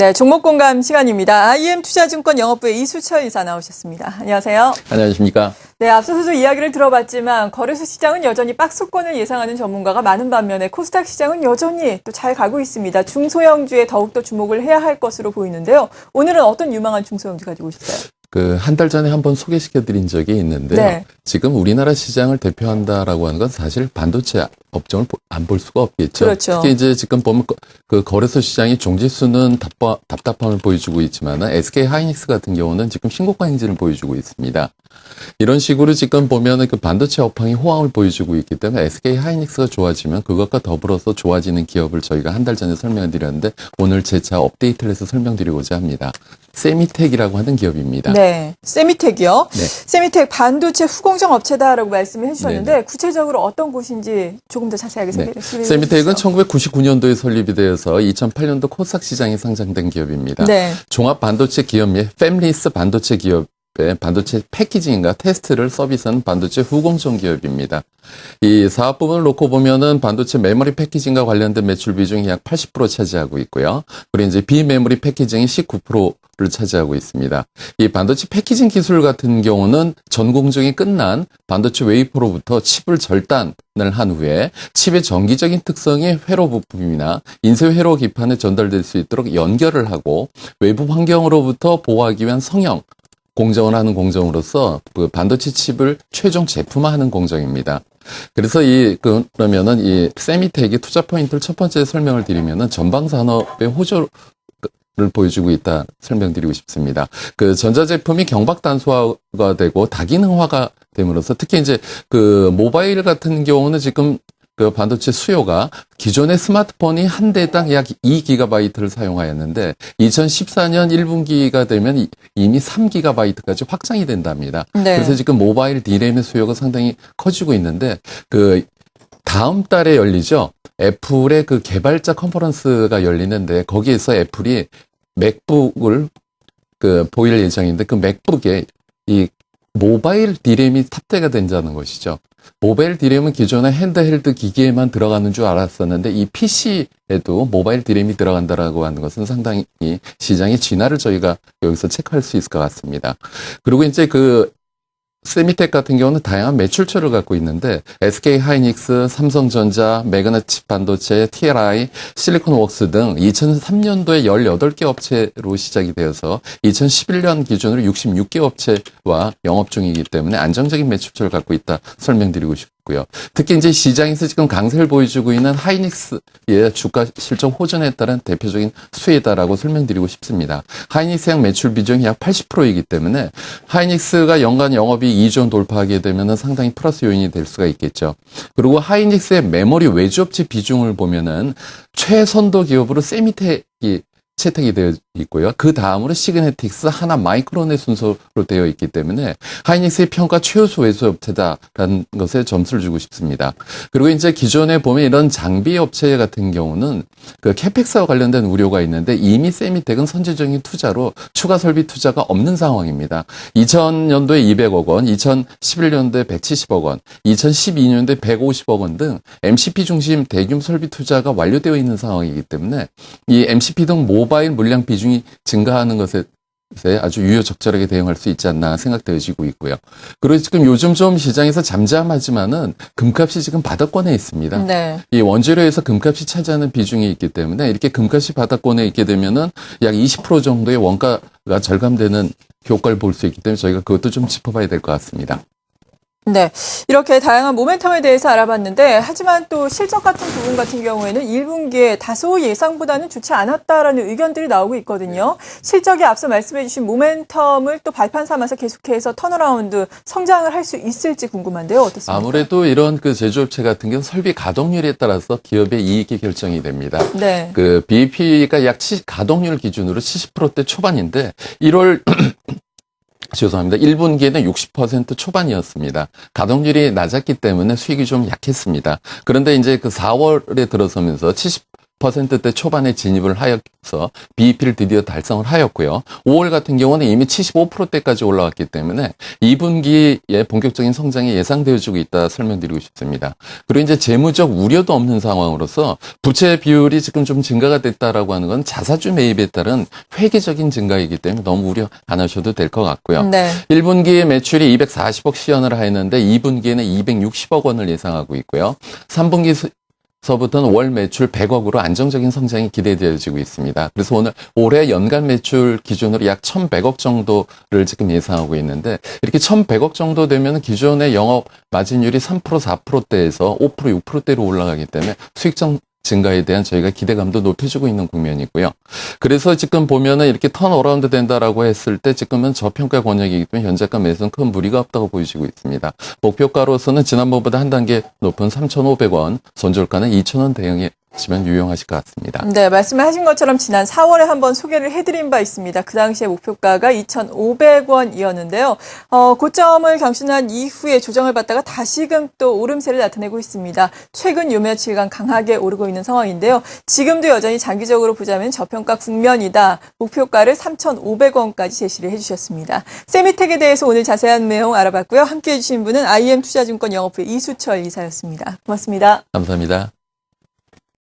네, 종목 공감 시간입니다. IM투자증권 영업부의 이수철 이사 나오셨습니다. 안녕하세요. 안녕하십니까. 네, 앞서서도 이야기를 들어봤지만 거래소 시장은 여전히 박스권을 예상하는 전문가가 많은 반면에 코스닥 시장은 여전히 또 잘 가고 있습니다. 중소형주에 더욱더 주목을 해야 할 것으로 보이는데요. 오늘은 어떤 유망한 중소형주 가지고 오셨어요? 한 달 전에 한번 소개시켜드린 적이 있는데요. 네. 지금 우리나라 시장을 대표한다라고 하는 건 사실 반도체 업종을 안 볼 수가 없겠죠. 그렇죠. 특히 이제 지금 보면 그 거래소 시장이 종지수는 답답함을 보여주고 있지만 SK 하이닉스 같은 경우는 지금 신고가 행진을 보여주고 있습니다. 이런 식으로 지금 보면은 그 반도체 업황이 호황을 보여주고 있기 때문에 SK 하이닉스가 좋아지면 그것과 더불어서 좋아지는 기업을 저희가 한 달 전에 설명을 드렸는데 오늘 재차 업데이트를 해서 설명드리고자 합니다. 세미텍이라고 하는 기업입니다. 네, 세미텍이요. 네. 세미텍 반도체 후공정 업체다라고 말씀을 해주셨는데 네네. 구체적으로 어떤 곳인지 조금 더 자세하게 네. 소개해 주시죠. 세미텍은 1999년도에 설립이 되어서 2008년도 코스닥 시장에 상장된 기업입니다. 네. 종합 반도체 기업 및 팹리스 반도체 기업의 반도체 패키징과 테스트를 서비스하는 반도체 후공정 기업입니다. 이 사업 부분을 놓고 보면은 반도체 메모리 패키징과 관련된 매출 비중이 약 80% 차지하고 있고요. 그리고 이제 비메모리 패키징이 19%를 차지하고 있습니다. 이 반도체 패키징 기술 같은 경우는 전 공정이 끝난 반도체 웨이퍼로부터 칩을 절단을 한 후에 칩의 정기적인 특성이 회로 부품이나 인쇄 회로 기판에 전달될 수 있도록 연결을 하고 외부 환경으로부터 보호하기 위한 성형 공정을 하는 공정으로서 그 반도체 칩을 최종 제품화하는 공정입니다. 그래서 그러면은 이 세미텍의 투자 포인트를 첫 번째 설명을 드리면은 전방 산업의 호조를 보여주고 있다 설명드리고 싶습니다. 그 전자제품이 경박 단소화가 되고 다기능화가 됨으로써 특히 이제 그 모바일 같은 경우는 지금 그 반도체 수요가 기존의 스마트폰이 한 대당 약 2GB를 사용하였는데 2014년 1분기가 되면 이미 3GB까지 확장이 된답니다. 네. 그래서 지금 모바일 D램의 수요가 상당히 커지고 있는데 그 다음 달에 열리죠. 애플의 그 개발자 컨퍼런스가 열리는데 거기에서 애플이 맥북을 보일 예정인데 그 맥북에 이 모바일 D램이 탑재가 된다는 것이죠. 모바일 D램은 기존의 핸드헬드 기기에만 들어가는 줄 알았었는데 이 PC에도 모바일 D램이 들어간다라고 하는 것은 상당히 시장의 진화를 저희가 여기서 체크할 수 있을 것 같습니다. 그리고 이제 세미텍 같은 경우는 다양한 매출처를 갖고 있는데 SK 하이닉스, 삼성전자, 매그너칩 반도체, TLI, 실리콘웍스 등 2003년도에 18개 업체로 시작이 되어서 2011년 기준으로 66개 업체와 영업 중이기 때문에 안정적인 매출처를 갖고 있다 설명드리고 싶고요. 특히 이제 시장에서 지금 강세를 보여주고 있는 하이닉스의 주가 실적 호전에 따른 대표적인 수혜다라고 설명드리고 싶습니다. 하이닉스의 매출 비중이 약 80%이기 때문에 하이닉스가 연간 영업이 2조 원 돌파하게 되면은 상당히 플러스 요인이 될 수가 있겠죠. 그리고 하이닉스의 메모리 외주업체 비중을 보면은 최선도 기업으로 세미텍이 채택이 되어 있고요. 그 다음으로 시그네틱스, 하나 마이크론의 순서로 되어 있기 때문에 하이닉스의 평가 최우수 외주업체다라는 것에 점수를 주고 싶습니다. 그리고 이제 기존에 보면 이런 장비 업체 같은 경우는 그 캐펙스와 관련된 우려가 있는데 이미 세미텍은 선제적인 투자로 추가 설비 투자가 없는 상황입니다. 2000년도에 200억 원, 2011년도에 170억 원, 2012년도에 150억 원 등 MCP 중심 대규모 설비 투자가 완료되어 있는 상황이기 때문에 이 MCP 등 모바일 물량 비중이 증가하는 것에 아주 유효적절하게 대응할 수 있지 않나 생각되어지고 있고요. 그리고 지금 요즘 좀 시장에서 잠잠하지만은 금값이 지금 바닥권에 있습니다. 네. 이 원재료에서 금값이 차지하는 비중이 있기 때문에 이렇게 금값이 바닥권에 있게 되면은 약 20% 정도의 원가가 절감되는 효과를 볼 수 있기 때문에 저희가 그것도 좀 짚어봐야 될 것 같습니다. 네, 이렇게 다양한 모멘텀에 대해서 알아봤는데 하지만 또 실적 같은 부분 같은 경우에는 1분기에 다소 예상보다는 좋지 않았다라는 의견들이 나오고 있거든요. 실적에 앞서 말씀해 주신 모멘텀을 또 발판 삼아서 계속해서 턴어라운드 성장을 할 수 있을지 궁금한데요. 어떻습니까? 아무래도 이런 제조업체 같은 경우는 설비 가동률에 따라서 기업의 이익이 결정이 됩니다. 네. BEP가 약 가동률 기준으로 70%대 초반인데 1분기에는 60% 초반이었습니다. 가동률이 낮았기 때문에 수익이 좀 약했습니다. 그런데 이제 4월에 들어서면서 50%대 초반에 진입을 하여서 BEP를 드디어 달성을 하였고요. 5월 같은 경우는 이미 75%대까지 올라왔기 때문에 2분기에 본격적인 성장이 예상되어지고 있다 설명드리고 싶습니다. 그리고 이제 재무적 우려도 없는 상황으로서 부채 비율이 지금 좀 증가가 됐다라고 하는 건 자사주 매입에 따른 회계적인 증가이기 때문에 너무 우려 안 하셔도 될 것 같고요. 네. 1분기에 매출이 240억 시연을 하였는데 2분기에는 260억 원을 예상하고 있고요. 3분기서부터는 월 매출 100억으로 안정적인 성장이 기대되어지고 있습니다. 그래서 오늘 올해 연간 매출 기준으로 약 1,100억 정도를 지금 예상하고 있는데 이렇게 1,100억 정도 되면 기존의 영업 마진율이 3% 4%대에서 5% 6%대로 올라가기 때문에 수익성 증가에 대한 저희가 기대감도 높여주고 있는 국면이고요. 그래서 지금 보면은 이렇게 턴어라운드 된다라고 했을 때 지금은 저평가 권역이기 때문에 현재가 매수는 큰 무리가 없다고 보여지고 있습니다. 목표가로서는 지난번보다 한 단계 높은 3,500원, 손절가는 2,000원 대응이시면 유용하실 것 같습니다. 네, 말씀하신 것처럼 지난 4월에 한번 소개를 해드린 바 있습니다. 그 당시에 목표가가 2,500원이었는데요. 고점을 경신한 이후에 조정을 받다가 다시금 또 오름세를 나타내고 있습니다. 최근 요 며칠간 강하게 오르고 있는 상황인데요. 지금도 여전히 장기적으로 보자면 저평가 국면이다. 목표가를 3,500원까지 제시를 해주셨습니다. 세미텍에 대해서 오늘 자세한 내용 알아봤고요. 함께해 주신 분은 IM투자증권 영업부의 이수철 이사였습니다. 고맙습니다. 감사합니다.